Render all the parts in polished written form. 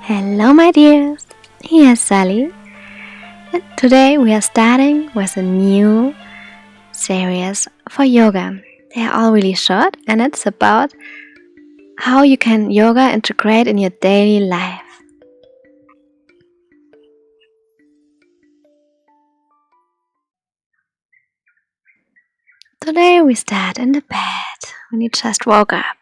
Hello my dears, here's Sally, and today we are starting with a new series for yoga. They are all really short and it's about how you can yoga integrate in your daily life. Today we start in the bed when you just woke up.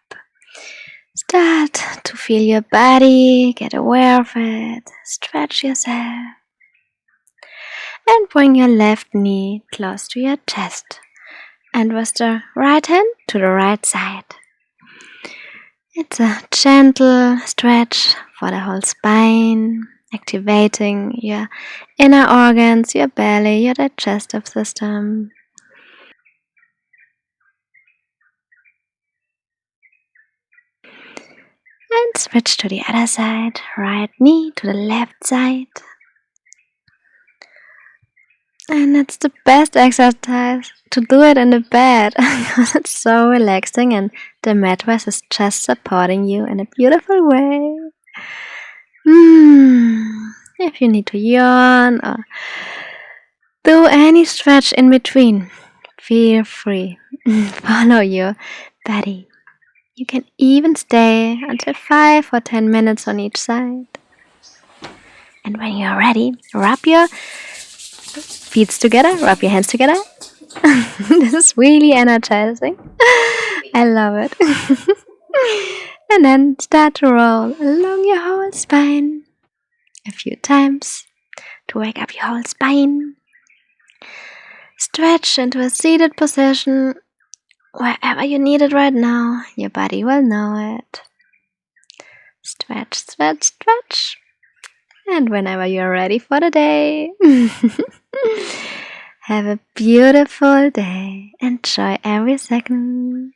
Start to feel your body, get aware of it, stretch yourself. And bring your left knee close to your chest and with the right hand to the right side. It's a gentle stretch for the whole spine, activating your inner organs, your belly, your digestive system. And switch to the other side, right knee to the left side. And it's the best exercise to do it in the bed because it's so relaxing and the mattress is just supporting you in a beautiful way. If you need to yawn or do any stretch in between, feel free. Follow your body. You can even stay until 5 or 10 minutes on each side. And when you're ready, rub your feet together, rub your hands together. This is really energizing. I love it. And then start to roll along your whole spine a few times to wake up your whole spine. Stretch into a seated position wherever you need it right now. Your body will know it. Stretch, stretch, stretch. And whenever you're ready for the day, have a beautiful day. Enjoy every second.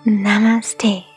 Namaste.